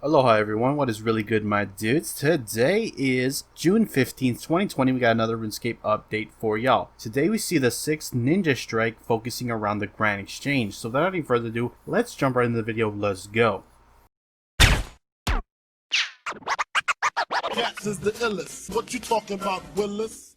Aloha everyone, what is really good my dudes? Today is June 15th, 2020. We got another RuneScape update for y'all. Today we see the 6th Ninja Strike focusing around the Grand Exchange. So without any further ado, let's jump right into the video. Let's go. Cats is the illest. What you talking about, Willis?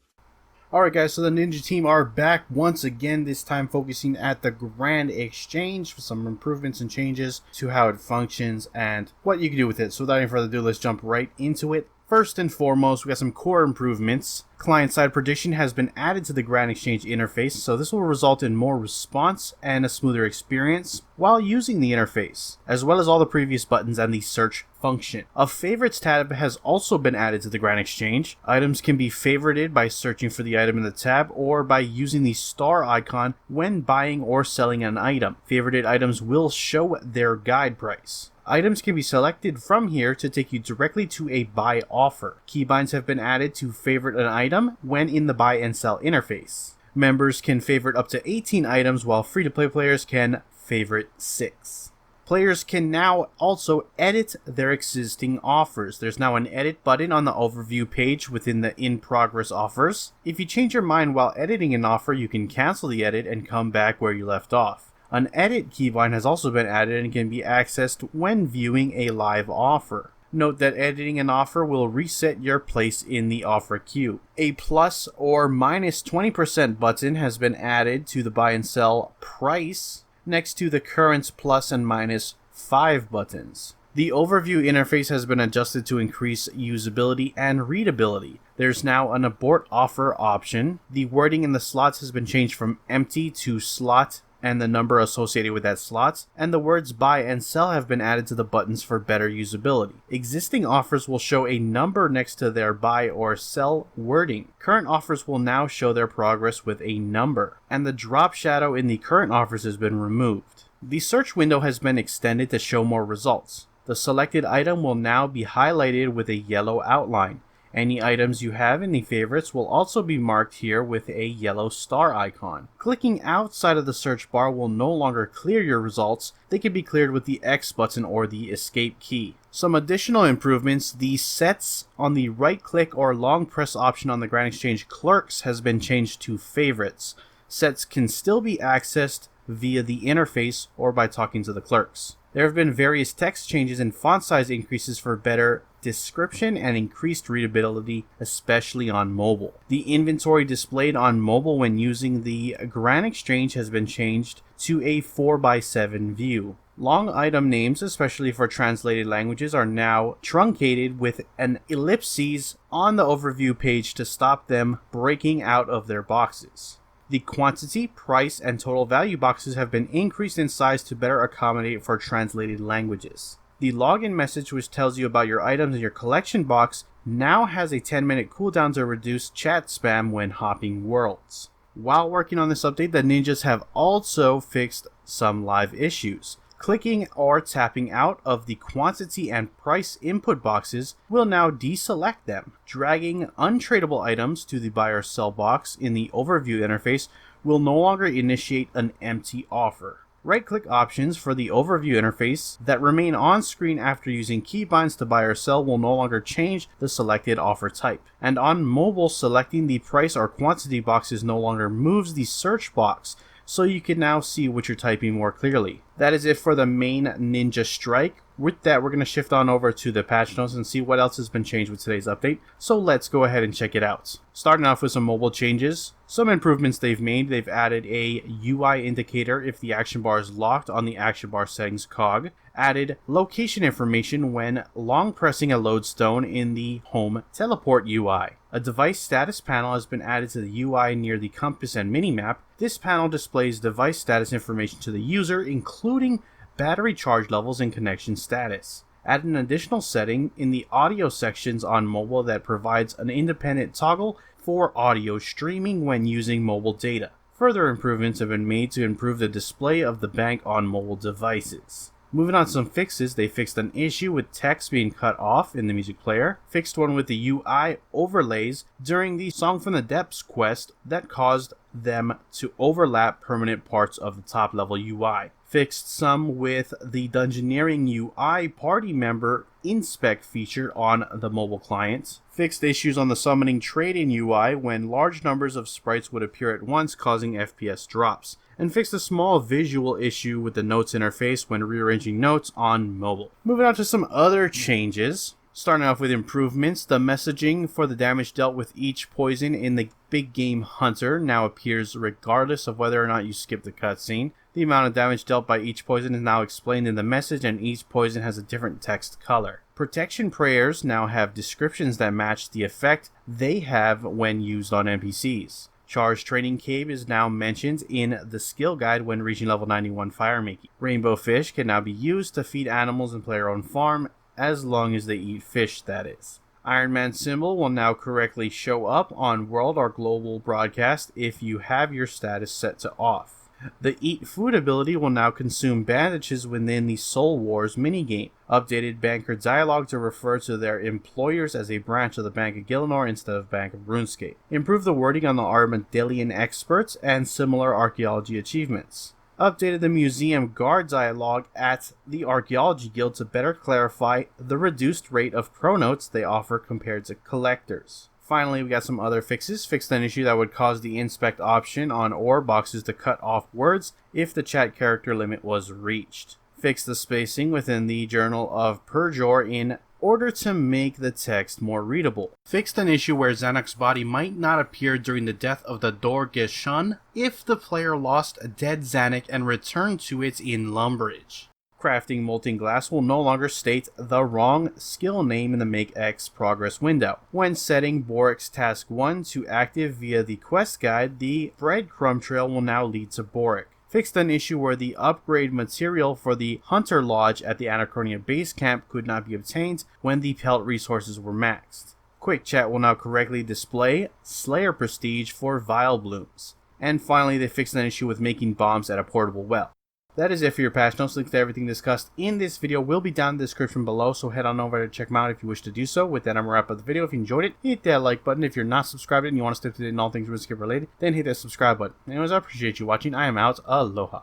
Alright guys, so the Ninja team are back once again, this time focusing at the Grand Exchange for some improvements and changes to how it functions and what you can do with it. So without any further ado, let's jump right into it. First and foremost, we got some core improvements. Client-side prediction has been added to the Grand Exchange interface, so this will result in more response and a smoother experience while using the interface, as well as all the previous buttons and the search function. A favorites tab has also been added to the Grand Exchange. Items can be favorited by searching for the item in the tab or by using the star icon when buying or selling an item. Favorited items will show their guide price. Items can be selected from here to take you directly to a buy offer. Keybinds have been added to favorite an item when in the buy and sell interface. Members can favorite up to 18 items while free-to-play players can favorite 6. Players can now also edit their existing offers. There's now an edit button on the overview page within the in-progress offers. If you change your mind while editing an offer, you can cancel the edit and come back where you left off. An edit keybind has also been added and can be accessed when viewing a live offer. Note that editing an offer will reset your place in the offer queue. A plus or minus 20% button has been added to the buy and sell price next to the current plus and minus 5 buttons. The overview interface has been adjusted to increase usability and readability. There's now an abort offer option. The wording in the slots has been changed from empty to slot and the number associated with that slot, and the words buy and sell have been added to the buttons for better usability. Existing offers will show a number next to their buy or sell wording. Current offers will now show their progress with a number, and the drop shadow in the current offers has been removed. The search window has been extended to show more results. The selected item will now be highlighted with a yellow outline. Any items you have in the favorites will also be marked here with a yellow star icon. Clicking outside of the search bar will no longer clear your results. They can be cleared with the X button or the escape key. Some additional improvements: the sets on the right click or long press option on the Grand Exchange clerks has been changed to favorites. Sets can still be accessed via the interface or by talking to the clerks. There have been various text changes and font size increases for better description and increased readability, especially on mobile. The inventory displayed on mobile when using the Grand Exchange has been changed to a 4x7 view. Long item names, especially for translated languages, are now truncated with an ellipses on the overview page to stop them breaking out of their boxes. The quantity, price, and total value boxes have been increased in size to better accommodate for translated languages. The login message, which tells you about your items in your collection box, now has a 10-minute cooldown to reduce chat spam when hopping worlds. While working on this update, the ninjas have also fixed some live issues. Clicking or tapping out of the quantity and price input boxes will now deselect them. Dragging untradeable items to the buy or sell box in the overview interface will no longer initiate an empty offer. Right-click options for the overview interface that remain on screen after using keybinds to buy or sell will no longer change the selected offer type. And on mobile, selecting the price or quantity boxes no longer moves the search box, so you can now see what you're typing more clearly. That is it for the main Ninja Strike. With that, we're going to shift on over to the patch notes and see what else has been changed with today's update. So let's go ahead and check it out. Starting off with some mobile changes. Some improvements they've made. They've added a UI indicator if the action bar is locked on the action bar settings cog. Added location information when long pressing a lodestone in the home teleport UI. A device status panel has been added to the UI near the compass and minimap. This panel displays device status information to the user, including battery charge levels and connection status. Add an additional setting in the audio sections on mobile that provides an independent toggle for audio streaming when using mobile data. Further improvements have been made to improve the display of the bank on mobile devices. Moving on to some fixes, they fixed an issue with text being cut off in the music player, fixed one with the UI overlays during the Song from the Depths quest that caused them to overlap permanent parts of the top level UI. Fixed some with the Dungeoneering UI party member inspect feature on the mobile client. Fixed issues on the summoning trade-in UI when large numbers of sprites would appear at once, causing FPS drops. And fixed a small visual issue with the notes interface when rearranging notes on mobile. Moving on to some other changes. Starting off with improvements, the messaging for the damage dealt with each poison in the Big Game Hunter now appears regardless of whether or not you skip the cutscene. The amount of damage dealt by each poison is now explained in the message, and each poison has a different text color. Protection prayers now have descriptions that match the effect they have when used on NPCs. Charge Training Cave is now mentioned in the skill guide when reaching level 91 firemaking. Rainbow fish can now be used to feed animals in player-owned farm, as long as they eat fish, that is. Iron Man symbol will now correctly show up on world or global broadcast if you have your status set to off. The Eat Food ability will now consume bandages within the Soul Wars minigame. Updated banker dialogue to refer to their employers as a branch of the Bank of Gielinor instead of Bank of RuneScape. Improve the wording on the Armadillion experts and similar archaeology achievements. Updated the museum guard dialogue at the Archaeology Guild to better clarify the reduced rate of chronotes they offer compared to collectors. Finally, we got some other fixes. Fixed an issue that would cause the inspect option on ore boxes to cut off words if the chat character limit was reached. Fixed the spacing within the Journal of Perjor in order to make the text more readable. Fixed an issue where Zanok's body might not appear during the death of the Dorgeshun if the player lost a dead Zanok and returned to it in Lumbridge. Crafting molten glass will no longer state the wrong skill name in the Make X progress window. When setting Borik's Task 1 to active via the quest guide, the breadcrumb trail will now lead to Borik. Fixed an issue where the upgrade material for the Hunter Lodge at the Anachronia base camp could not be obtained when the pelt resources were maxed. Quick Chat will now correctly display Slayer Prestige for Vile Blooms. And finally, they fixed an issue with making bombs at a portable well. That is it for your patch notes. Links to everything discussed in this video will be down in the description below, so head on over to check them out if you wish to do so. With that, I'm going to wrap up the video. If you enjoyed it, hit that like button. If you're not subscribed and you want to stay up to date on all things RuneScape related, then hit that subscribe button. Anyways, I appreciate you watching. I am out. Aloha.